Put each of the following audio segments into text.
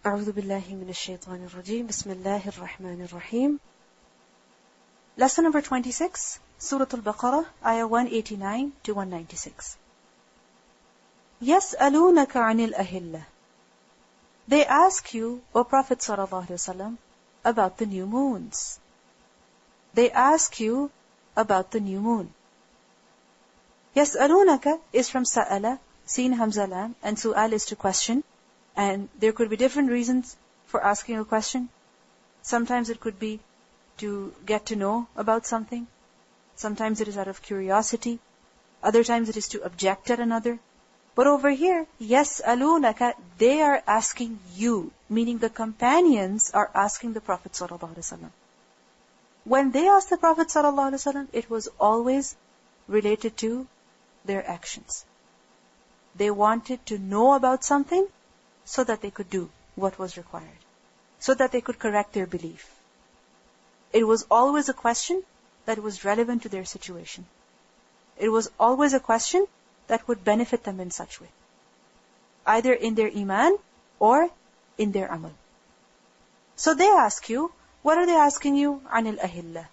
أعوذ بالله من الشيطان الرجيم بسم الله الرحمن الرحيم. Lesson number 26, Surah Al-Baqarah, ayah 189 to 196. يَسْأَلُونَكَ عَنِ الْأَهِلَّةِ. They ask you, O Prophet sallallahu alaihi wasallam, about the new moons. They ask you about the new moon. يَسْأَلُونَكَ is from sa'ala, seen hamza lam, and su'al is to question. And there could be different reasons for asking a question. Sometimes it could be to get to know about something. Sometimes it is out of curiosity. Other times it is to object at another. But over here, يَسْأَلُونَكَ, they are asking you, meaning the companions are asking the Prophet ﷺ. When they asked the Prophet ﷺ, it was always related to their actions. They wanted to know about something so that they could do what was required, so that they could correct their belief. It was always a question that was relevant to their situation. It was always a question that would benefit them in such way, either in their iman or in their amal. So they ask you, what are they asking you? عن الأهلة,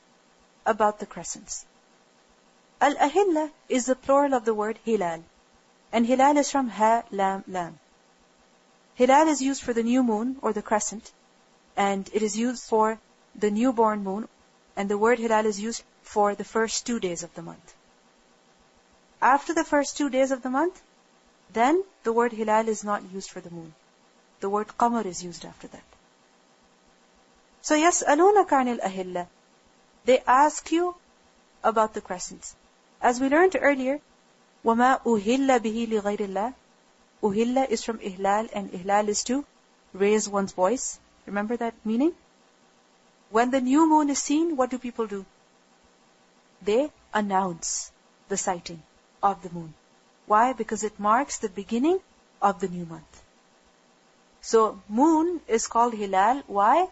about the crescents. Al-ahilla is the plural of the word hilal, and hilal is from ha, lam, lam. Hilal is used for the new moon or the crescent, and it is used for the newborn moon, and the word hilal is used for the first 2 days of the month. After the first 2 days of the month, then the word hilal is not used for the moon. The word qamar is used after that. So يَسْأَلُونَكَ عَنِ الْأَهِلَّةِ, they ask you about the crescents. As we learned earlier, وَمَا أُهِلَّ بِهِ لِغَيْرِ اللَّهِ. Uhilla is from ihlal, and ihlal is to raise one's voice. Remember that meaning? When the new moon is seen, what do people do? They announce the sighting of the moon. Why? Because it marks the beginning of the new month. So, moon is called hilal. Why?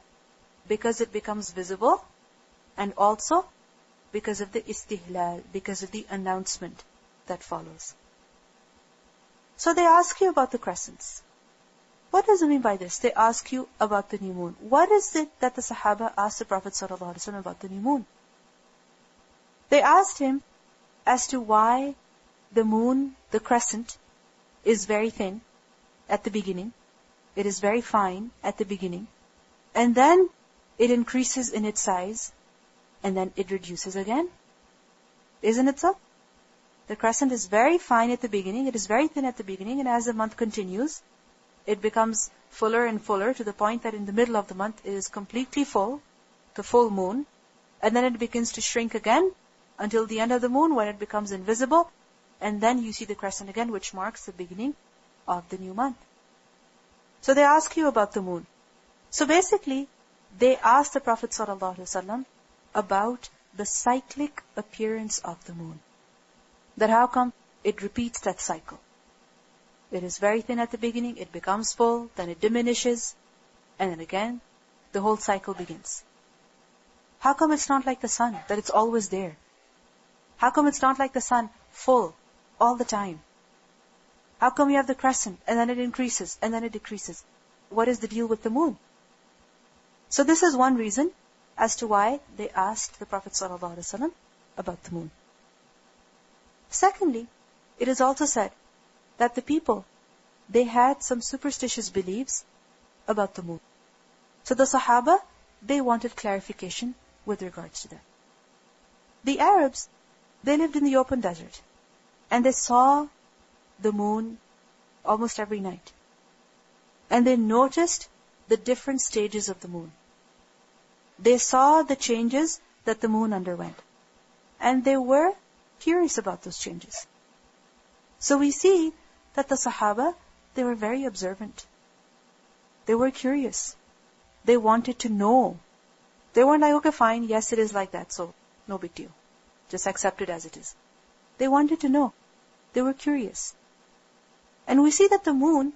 Because it becomes visible, and also because of the istihlal, because of the announcement that follows. So they ask you about the crescents. What does it mean by this? They ask you about the new moon. What is it that the Sahaba asked the Prophet ﷺ about the new moon? They asked him as to why the moon, the crescent, is very thin at the beginning. It is very fine at the beginning. And then it increases in its size. And then it reduces again. Isn't it so? The crescent is very fine at the beginning, it is very thin at the beginning, and as the month continues, it becomes fuller and fuller to the point that in the middle of the month it is completely full, the full moon, and then it begins to shrink again until the end of the moon when it becomes invisible, and then you see the crescent again, which marks the beginning of the new month. So they ask you about the moon. So basically, they asked the Prophet ﷺ about the cyclic appearance of the moon. That how come it repeats that cycle? It is very thin at the beginning, it becomes full, then it diminishes, and then again, the whole cycle begins. How come it's not like the sun, that it's always there? How come it's not like the sun, full, all the time? How come you have the crescent, and then it increases, and then it decreases? What is the deal with the moon? So this is one reason as to why they asked the Prophet ﷺ about the moon. Secondly, it is also said that the people, they had some superstitious beliefs about the moon. So the Sahaba, they wanted clarification with regards to that. The Arabs, they lived in the open desert, and they saw the moon almost every night. And they noticed the different stages of the moon. They saw the changes that the moon underwent. And they were curious about those changes. So we see that the Sahaba, they were very observant. They were curious. They wanted to know. They weren't like, okay, fine, yes, it is like that, so no big deal. Just accept it as it is. They wanted to know. They were curious. And we see that the moon,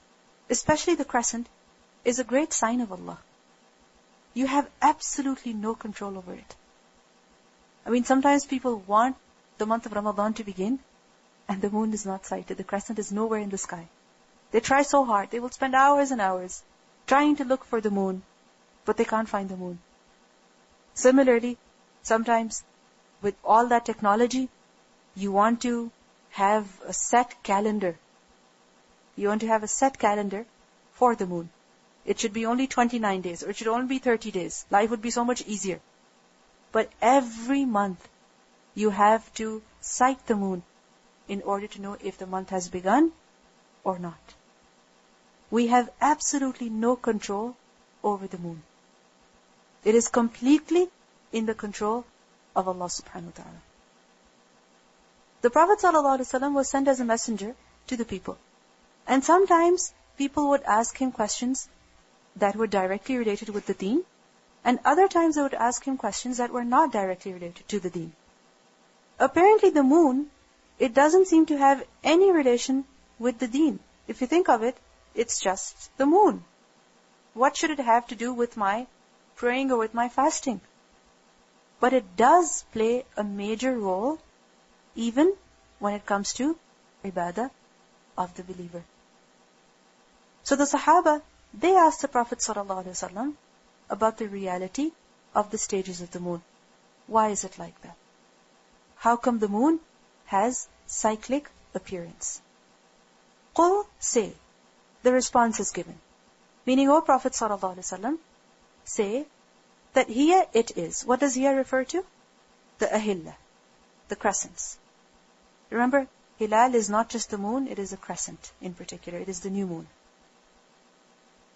especially the crescent, is a great sign of Allah. You have absolutely no control over it. I mean, sometimes people want the month of Ramadan to begin, and the moon is not sighted. The crescent is nowhere in the sky. They try so hard. They will spend hours and hours. trying to look for the moon, but they can't find the moon. Similarly, sometimes with all that technology, you want to have a set calendar. You want to have a set calendar for the moon. It should be only 29 days, or it should only be 30 days. Life would be so much easier. But every month, you have to sight the moon in order to know if the month has begun or not. We have absolutely no control over the moon. It is completely in the control of Allah subhanahu wa ta'ala. The Prophet ﷺ was sent as a messenger to the people. And sometimes people would ask him questions that were directly related with the deen, and other times they would ask him questions that were not directly related to the deen. Apparently the moon, it doesn't seem to have any relation with the deen. If you think of it, it's just the moon. What should it have to do with my praying or with my fasting? But it does play a major role even when it comes to ibadah of the believer. So the Sahaba, they asked the Prophet ﷺ about the reality of the stages of the moon. Why is it like that? How come the moon has cyclic appearance? Qul, say. The response is given. Meaning, O Prophet ﷺ, say that here it is. What does here refer to? The ahilla, the crescents. Remember, hilal is not just the moon, it is a crescent in particular. It is the new moon.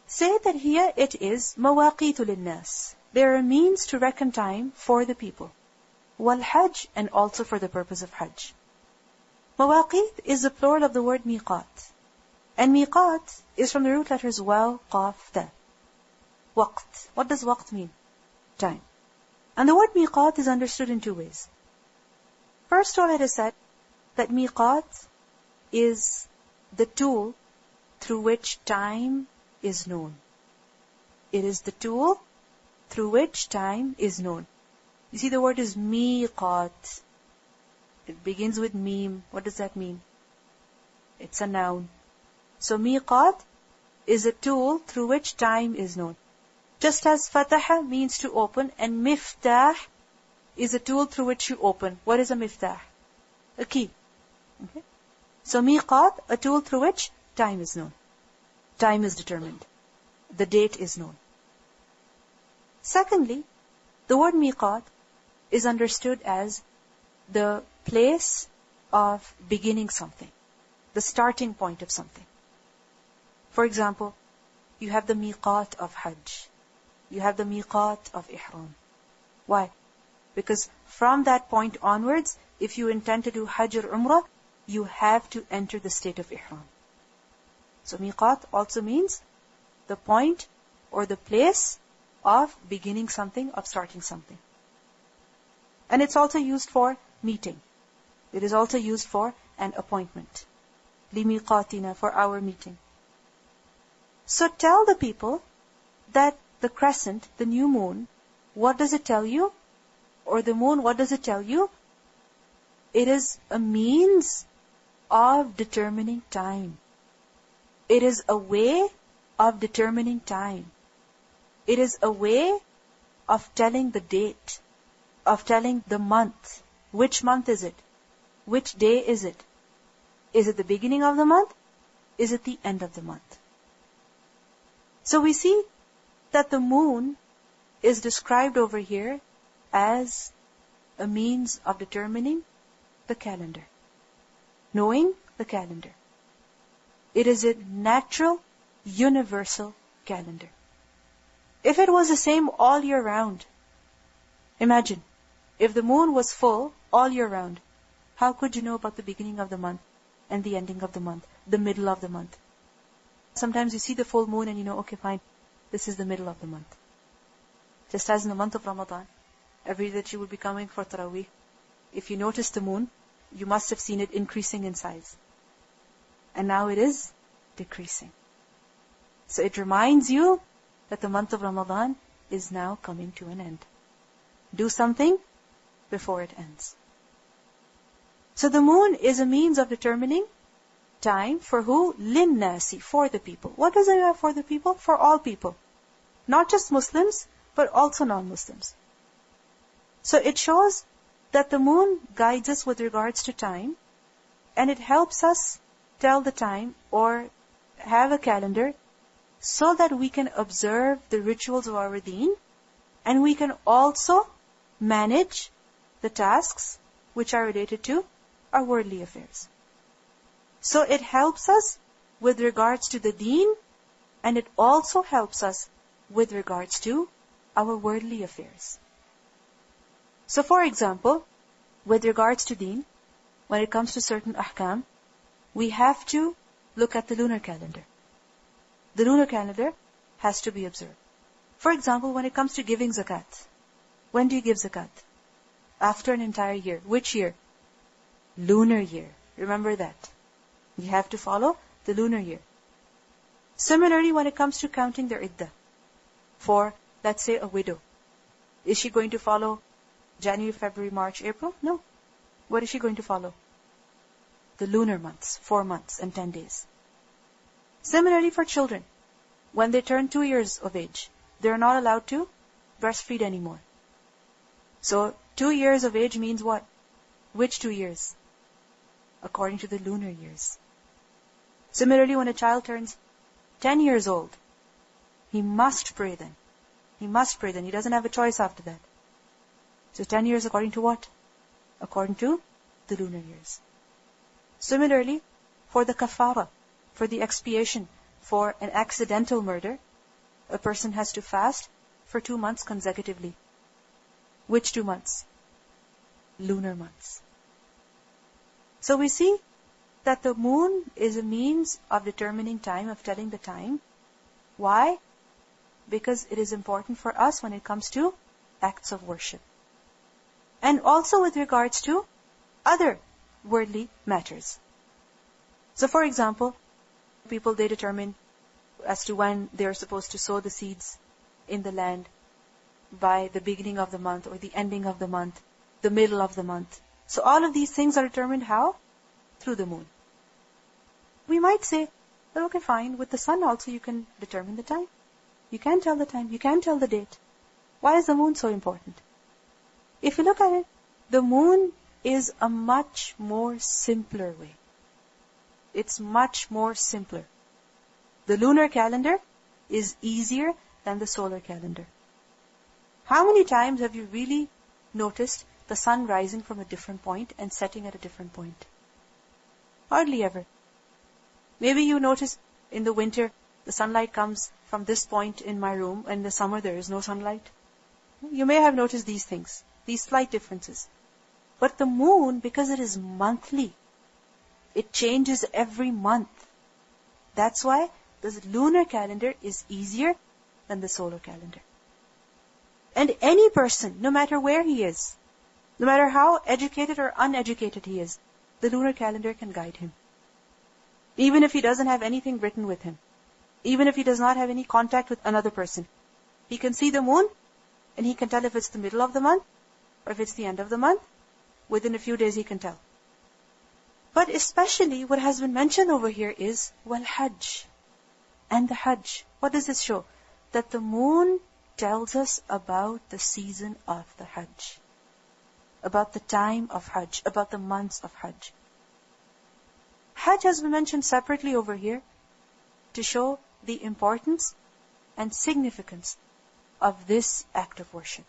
Say that here it is mawaqitu linnas. There are means to reckon time for the people. Wal hajj, and also for the purpose of hajj. Mawaqit is the plural of the word miqat. And miqat is from the root letters waw, qaf, ta. Waqt. What does waqt mean? Time. And the word miqat is understood in two ways. First of all, it is said that miqat is the tool through which time is known. It is the tool through which time is known. You see, the word is miqat. It begins with mim. What does that mean? It's a noun. So miqat is a tool through which time is known. Just as fataha means to open, and miftah is a tool through which you open. What is a miftah? A key. Okay? So miqat, a tool through which time is known. Time is determined. The date is known. Secondly, the word miqat is understood as the place of beginning something, the starting point of something. For example, you have the miqat of hajj. You have the miqat of ihram. Why? Because from that point onwards, if you intend to do hajj or umrah, you have to enter the state of ihram. So miqat also means the point or the place of beginning something, of starting something. And it's also used for meeting. It is also used for an appointment. لِمِيقَاتِنَا, for our meeting. So tell the people that the crescent, the new moon, what does it tell you? Or the moon, what does it tell you? It is a means of determining time. It is a way of determining time. It is a way of telling the date, of telling the month. Which month is it? Which day is it? Is it the beginning of the month? Is it the end of the month? So we see that the moon is described over here as a means of determining the calendar, knowing the calendar. It is a natural, universal calendar. If it was the same all year round, imagine, if the moon was full all year round, how could you know about the beginning of the month and the ending of the month, the middle of the month? Sometimes you see the full moon and you know, okay, fine, this is the middle of the month. Just as in the month of Ramadan, every day that you will be coming for Taraweeh, if you notice the moon, you must have seen it increasing in size. And now it is decreasing. So it reminds you that the month of Ramadan is now coming to an end. Do something before it ends. So the moon is a means of determining time for who? Linnasi, for the people. What does it have for the people? For all people. Not just Muslims, but also non-Muslims. So it shows that the moon guides us with regards to time, and it helps us tell the time or have a calendar so that we can observe the rituals of our deen, and we can also manage the tasks which are related to our worldly affairs. So it helps us with regards to the deen, and it also helps us with regards to our worldly affairs. So for example, with regards to deen, when it comes to certain ahkam, we have to look at the lunar calendar. The lunar calendar has to be observed. For example, when it comes to giving zakat, when do you give zakat? After an entire year. Which year? Lunar year. Remember that. You have to follow the lunar year. Similarly, when it comes to counting their iddah, for, let's say, a widow, is she going to follow January, February, March, April? No. What is she going to follow? The lunar months, 4 months and 10 days. Similarly for children, when they turn 2 years of age, they're not allowed to breastfeed anymore. So 2 years of age means what? Which 2 years? According to the lunar years. Similarly, when a child turns 10 years old, he must pray then. He must pray then. He doesn't have a choice after that. So 10 years according to what? According to the lunar years. Similarly, for the kafara, for the expiation for an accidental murder, a person has to fast for 2 months consecutively. Which 2 months? Lunar months. So we see that the moon is a means of determining time, of telling the time. Why? Because it is important for us when it comes to acts of worship. And also with regards to other worldly matters. So for example, people, they determine as to when they are supposed to sow the seeds in the land, by the beginning of the month or the ending of the month, the middle of the month. So all of these things are determined how? Through the moon. We might say, well, okay, fine, with the sun also you can determine the time. You can tell the time, you can tell the date. Why is the moon so important? If you look at it, the moon is a much more simpler way. It's much more simpler. The lunar calendar is easier than the solar calendar. How many times have you really noticed the sun rising from a different point and setting at a different point? Hardly ever. Maybe you notice in the winter, the sunlight comes from this point in my room, and in the summer there is no sunlight. You may have noticed these things, these slight differences. But the moon, because it is monthly, it changes every month. That's why the lunar calendar is easier than the solar calendar. And any person, no matter where he is, no matter how educated or uneducated he is, the lunar calendar can guide him. Even if he doesn't have anything written with him, even if he does not have any contact with another person, he can see the moon and he can tell if it's the middle of the month or if it's the end of the month. Within a few days he can tell. But especially what has been mentioned over here is wal-hajj. And the hajj. What does this show? That the moon tells us about the season of the hajj. About the time of hajj. About the months of hajj. Hajj has been mentioned separately over here to show the importance and significance of this act of worship.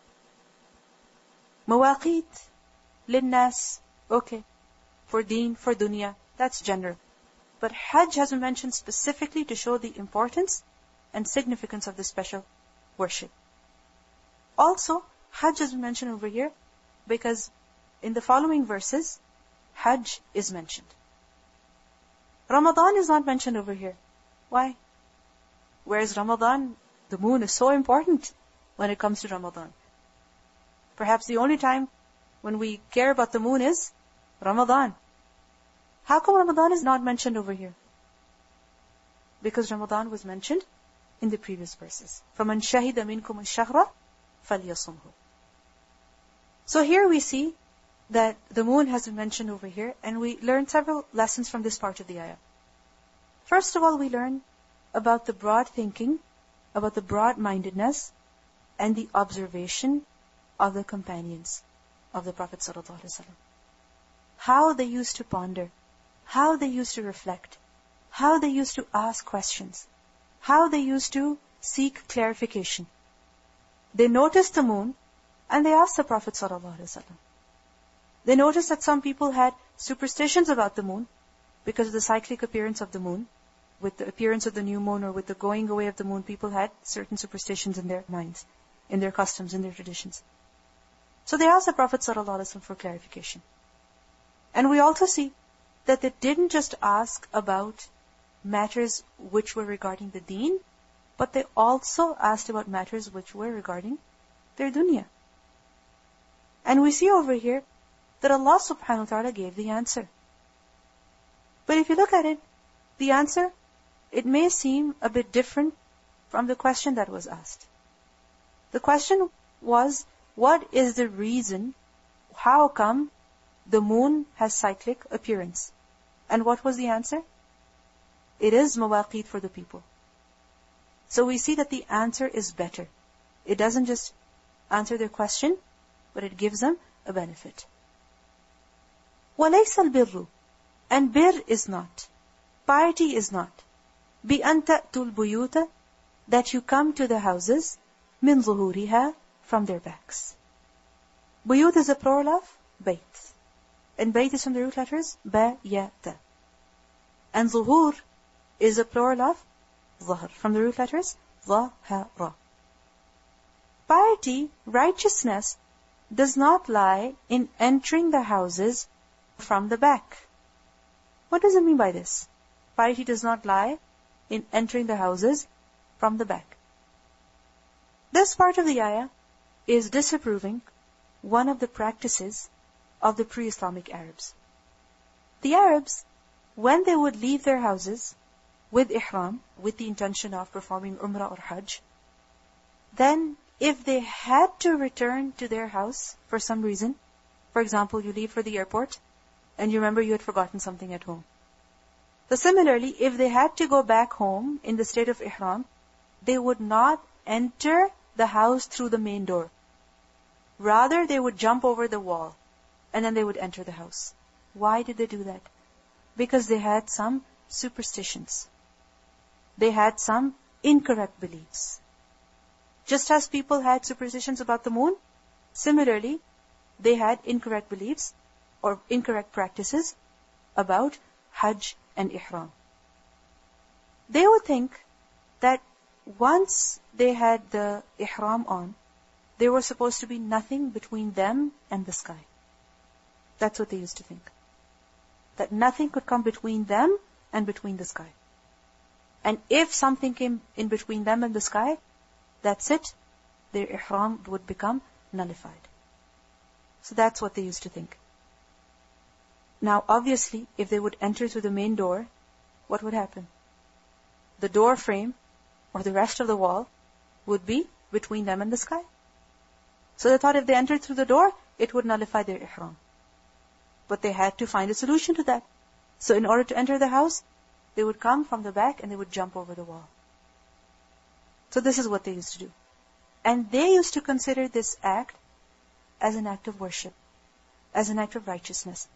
Mawaqit, linnas, okay. For deen, for dunya, that's general. But Hajj has been mentioned specifically to show the importance and significance of this special worship. Also, Hajj has been mentioned over here because in the following verses, Hajj is mentioned. Ramadan is not mentioned over here. Why? Whereas Ramadan, the moon is so important when it comes to Ramadan. Perhaps the only time when we care about the moon is Ramadan. How come Ramadan is not mentioned over here? Because Ramadan was mentioned in the previous verses. فَمَنْ شَهِدَ مِنْكُمُ الشَّهْرَ فَلْيَصُمْهُ. So here we see that the moon has been mentioned over here, and we learned several lessons from this part of the ayah. First of all, we learn about the broad thinking, about the broad-mindedness, and the observation of the companions of the Prophet ﷺ. How they used to ponder, how they used to reflect, how they used to ask questions, how they used to seek clarification. They noticed the moon, and they asked the Prophet ﷺ. They noticed that some people had superstitions about the moon because of the cyclic appearance of the moon. With the appearance of the new moon or with the going away of the moon, people had certain superstitions in their minds, in their customs, in their traditions. So they asked the Prophet ﷺ for clarification. And we also see that they didn't just ask about matters which were regarding the deen, but they also asked about matters which were regarding their dunya. And we see over here that Allah subhanahu wa ta'ala gave the answer. But if you look at it, the answer, it may seem a bit different from the question that was asked. The question was, what is the reason, how come the moon has cyclic appearance? And what was the answer? It is mawaqit for the people. So we see that the answer is better. It doesn't just answer their question, but it gives them a benefit. وَلَيْسَ الْبِرُّ, and bir is not, piety is not, بِأَن تَأْتُوا الْبُيُوتَ, that you come to the houses, مِنْ ظُهُورِهَا, from their backs. Buyut is a plural of bayt. And bayt is from the root letters ba, ya, ta. And zuhur is a plural of zahr, from the root letters za, ha, ra. Piety, righteousness, does not lie in entering the houses from the back. What does it mean by this? Piety does not lie in entering the houses from the back. This part of the ayah is disapproving one of the practices of the pre-Islamic Arabs. The Arabs, when they would leave their houses with ihram, with the intention of performing umrah or hajj, then if they had to return to their house for some reason, for example, you leave for the airport, and you remember you had forgotten something at home. So similarly, if they had to go back home in the state of ihram, they would not enter the house through the main door. Rather, they would jump over the wall, and then they would enter the house. Why did they do that? Because they had some superstitions. They had some incorrect beliefs. Just as people had superstitions about the moon, similarly, they had incorrect beliefs or incorrect practices about hajj and ihram. They would think that once they had the ihram on, there was supposed to be nothing between them and the sky. That's what they used to think. That nothing could come between them and between the sky. And if something came in between them and the sky, that's it. Their ihram would become nullified. So that's what they used to think. Now, obviously, if they would enter through the main door, what would happen? The door frame, or the rest of the wall, would be between them and the sky. So they thought if they entered through the door, it would nullify their ihram. But they had to find a solution to that. So in order to enter the house, they would come from the back and they would jump over the wall. So this is what they used to do. And they used to consider this act as an act of worship, as an act of righteousness.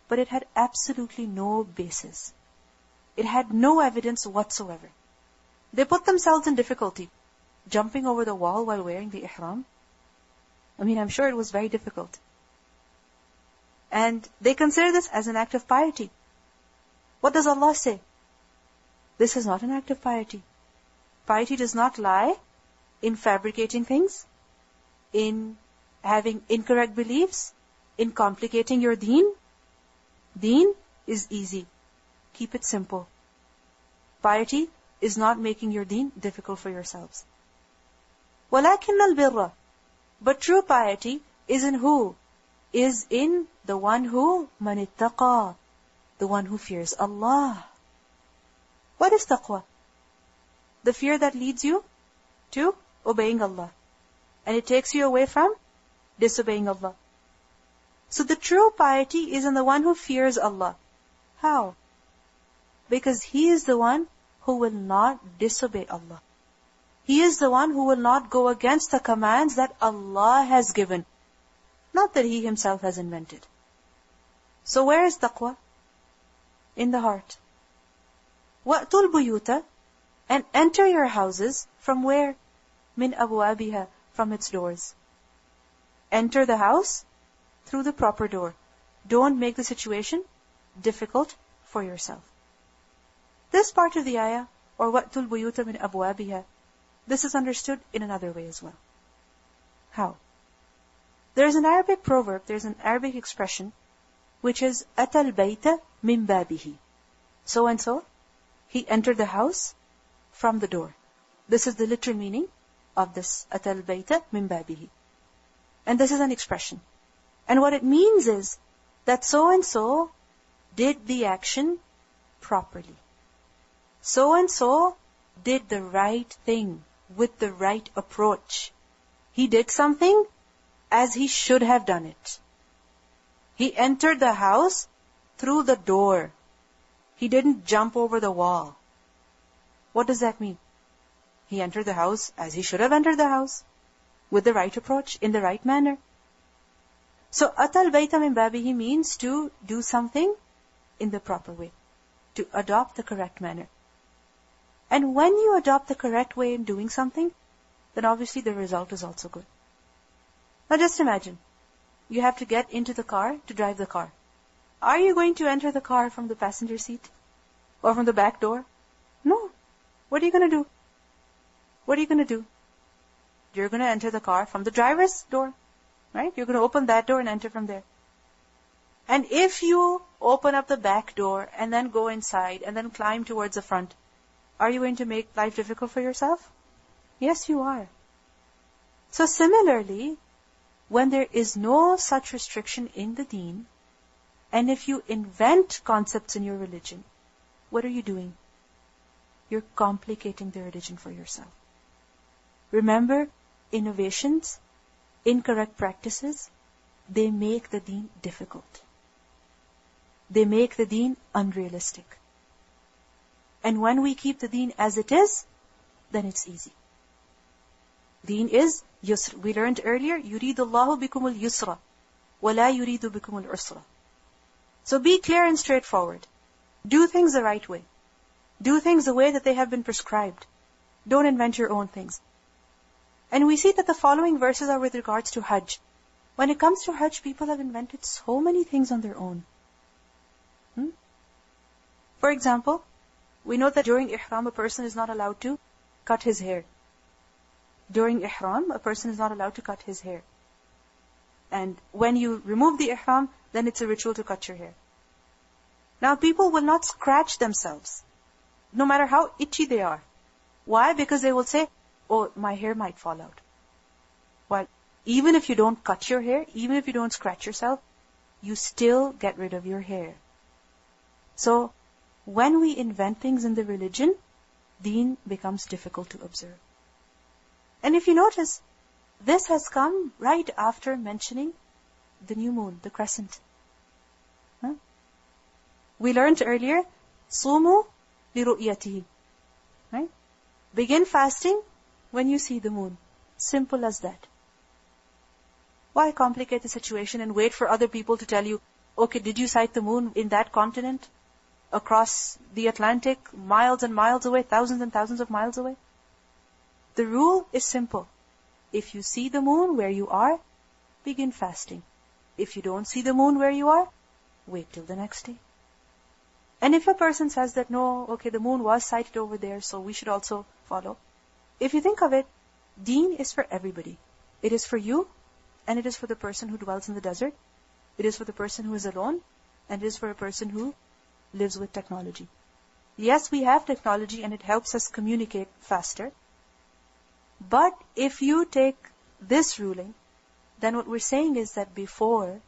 But it had absolutely no basis. It had no evidence whatsoever. They put themselves in difficulty, jumping over the wall while wearing the ihram. I mean, I'm sure it was very difficult. And they consider this as an act of piety. What does Allah say? This is not an act of piety. Piety does not lie in fabricating things, in having incorrect beliefs, in complicating your deen. Deen is easy. Keep it simple. Piety is not making your deen difficult for yourselves. وَلَكِنَّ الْبِرَّ, but true piety is in who? Is in the one who مَنِ اتَّقَى, the one who fears Allah. What is taqwa? The fear that leads you to obeying Allah. And it takes you away from disobeying Allah. So the true piety is in the one who fears Allah. How? Because He is the one who will not disobey Allah. He is the one who will not go against the commands that Allah has given, not that He Himself has invented. So where is taqwa? In the heart. وَأْتُوا الْبُيُوتَ, and enter your houses from where? مِنْ أَبْوَابِهَا, from its doors. Enter the house through the proper door. Don't make the situation difficult for yourself. This part of the ayah, or وَأْتُوا الْبُيُوتَ مِنْ أَبْوَابِهَا, this is understood in another way as well. How? There's an Arabic proverb, there's an Arabic expression, which is أَتَى الْبَيْتَ مِنْ بَابِهِ. So and so, he entered the house from the door. This is the literal meaning of this أَتَى الْبَيْتَ مِنْ بَابِهِ. And this is an expression. And what it means is that so and so did the action properly. So and so did the right thing with the right approach. He did something as he should have done it. He entered the house through the door. He didn't jump over the wall. What does that mean? He entered the house as he should have entered the house, with the right approach, in the right manner. So, أَتَى الْبَيْتَ مِنْ بَابِهِ means to do something in the proper way, to adopt the correct manner. And when you adopt the correct way in doing something, then obviously the result is also good. Now just imagine, you have to get into the car to drive the car. Are you going to enter the car from the passenger seat? Or from the back door? No. What are you going to do? What are you going to do? You're going to enter the car from the driver's door, right? You're going to open that door and enter from there. And if you open up the back door and then go inside and then climb towards the front, are you going to make life difficult for yourself? Yes, you are. So similarly, when there is no such restriction in the deen, and if you invent concepts in your religion, what are you doing? You're complicating the religion for yourself. Remember, innovations, incorrect practices, they make the deen difficult. They make the deen unrealistic. And when we keep the deen as it is, then it's easy. Deen is yusr. We learned earlier, يُرِيدُ اللَّهُ بِكُمُ الْيُسْرَ وَلَا يُرِيدُ بِكُمُ الْعُسْرَ. So be clear and straightforward. Do things the right way. Do things the way that they have been prescribed. Don't invent your own things. And we see that the following verses are with regards to Hajj. When it comes to Hajj, people have invented so many things on their own. For example, we know that during Ihram, a person is not allowed to cut his hair. During Ihram, a person is not allowed to cut his hair. And when you remove the Ihram, then it's a ritual to cut your hair. Now, people will not scratch themselves, no matter how itchy they are. Why? Because they will say, oh, my hair might fall out. Well, even if you don't cut your hair, even if you don't scratch yourself, you still get rid of your hair. So, when we invent things in the religion, deen becomes difficult to observe. And if you notice, this has come right after mentioning the new moon, the crescent. We learned earlier, صُومُوا لِرُؤْيَتِهِ. Right? Begin fasting when you see the moon. Simple as that. Why complicate the situation and wait for other people to tell you, okay, did you sight the moon in that continent? Across the Atlantic, miles and miles away, thousands and thousands of miles away? The rule is simple. If you see the moon where you are, begin fasting. If you don't see the moon where you are, wait till the next day. And if a person says that, no, okay, the moon was sighted over there, so we should also follow. If you think of it, deen is for everybody. It is for you, and it is for the person who dwells in the desert. It is for the person who is alone, and it is for a person who lives with technology. Yes, we have technology and it helps us communicate faster. But if you take this ruling, then what we're saying is that before,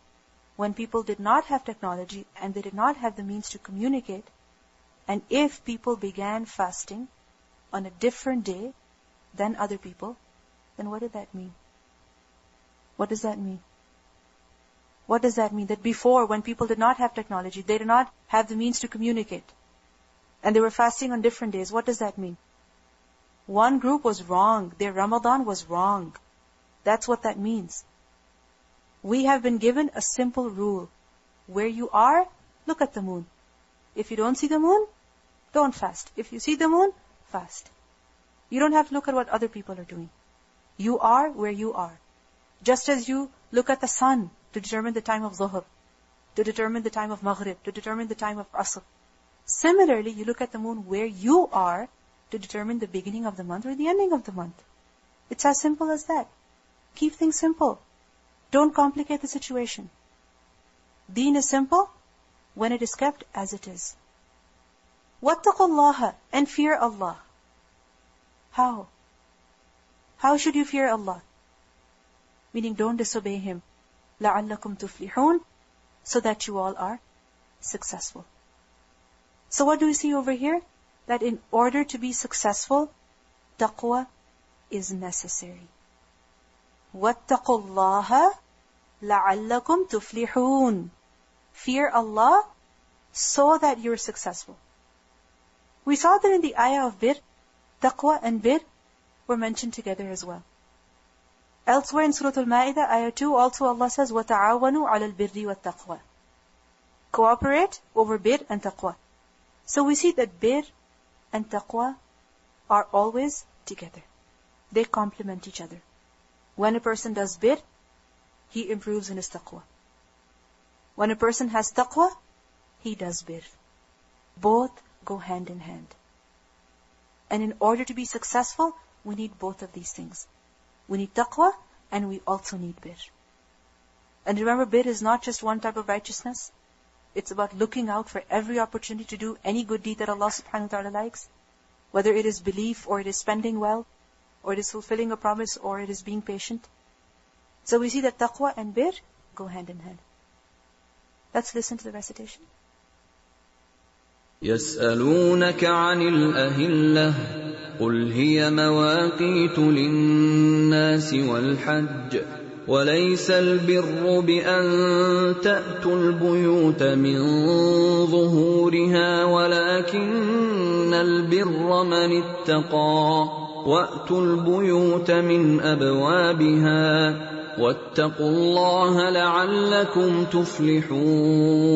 when people did not have technology and they did not have the means to communicate, and if people began fasting on a different day than other people, then what did that mean? What does that mean? What does that mean? That before, when people did not have technology, they did not have the means to communicate, And they were fasting on different days. What does that mean? One group was wrong. Their Ramadan was wrong. That's what that means. We have been given a simple rule. Where you are, look at the moon. If you don't see the moon, don't fast. If you see the moon, fast. You don't have to look at what other people are doing. You are where you are. Just as you look at the sun to determine the time of Zuhr, to determine the time of Maghrib, to determine the time of Asr. Similarly, you look at the moon where you are to determine the beginning of the month or the ending of the month. It's as simple as that. Keep things simple. Don't complicate the situation. Deen is simple when it is kept as it is. وَاتَّقُوا اللَّهَ, and fear Allah. How? How should you fear Allah? Meaning don't disobey Him. لَعَلَّكُمْ تُفْلِحُونَ, so that you all are successful. So what do we see over here? That in order to be successful, taqwa is necessary. وَاتَّقُوا اللَّهَ لَعَلَّكُمْ تُفْلِحُونَ. Fear Allah so that you're successful. We saw that in the ayah of bir, taqwa and bir were mentioned together as well. Elsewhere in Surah Al-Ma'idah, ayah 2, also Allah says, وَتَعَاوَنُوا عَلَى الْبِرِّ وَالتَّقْوَى. Cooperate over bir and taqwa. So we see that bir and taqwa are always together. They complement each other. When a person does bir, he improves in his taqwa. When a person has taqwa, he does bir. Both go hand in hand. And in order to be successful, we need both of these things. We need taqwa and we also need bir. And remember, bir is not just one type of righteousness. It's about looking out for every opportunity to do any good deed that Allah subhanahu wa ta'ala likes. Whether it is belief, or it is spending well, or it is fulfilling a promise, or it is being patient. So we see that taqwa and bir go hand in hand. Let's listen to the recitation. يسألونك عن الأهلة قل هي مواقيت للناس والحج وليس البر بأن تأتوا البيوت من ظهورها ولكن البر من اتقى وأتوا البيوت من أبوابها واتقوا الله لعلكم تفلحون.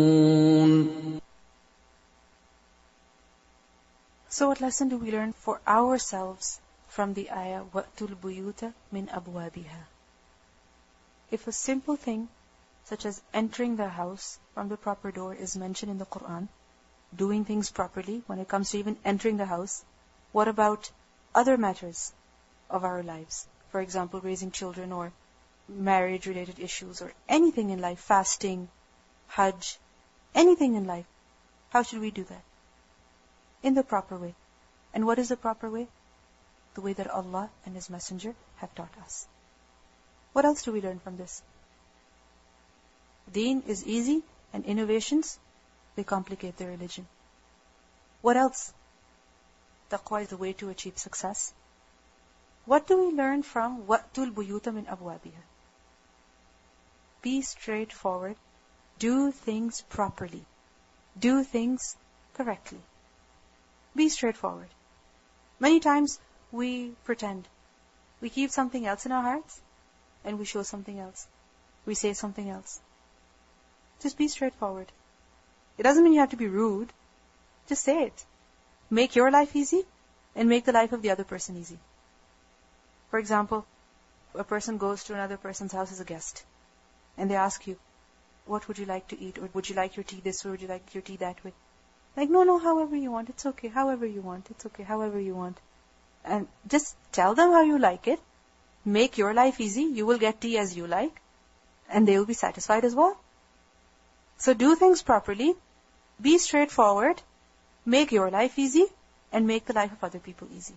So what lesson do we learn for ourselves from the ayah, وَأْتُوا الْبُيُوتَ مِنْ أَبْوَابِهَا? If a simple thing, such as entering the house from the proper door, is mentioned in the Quran, doing things properly when it comes to even entering the house, what about other matters of our lives? For example, raising children or marriage-related issues or anything in life, fasting, hajj, anything in life. How should we do that? In the proper way. And what is the proper way? The way that Allah and His Messenger have taught us. What else do we learn from this? Deen is easy and innovations, they complicate the religion. What else? Taqwa is the way to achieve success. What do we learn from وَأْتُوا الْبُيُوتَ مِنْ أَبْوَابِهَا? Be straightforward. Do things properly. Do things correctly. Be straightforward. Many times we pretend. We keep something else in our hearts and we show something else. We say something else. Just be straightforward. It doesn't mean you have to be rude. Just say it. Make your life easy and make the life of the other person easy. For example, a person goes to another person's house as a guest and they ask you, what would you like to eat? Or would you like your tea this way? Or would you like your tea that way? Like, no, however you want. It's okay. However you want. It's okay. However you want. And just tell them how you like it. Make your life easy. You will get tea as you like. And they will be satisfied as well. So do things properly. Be straightforward. Make your life easy. And make the life of other people easy.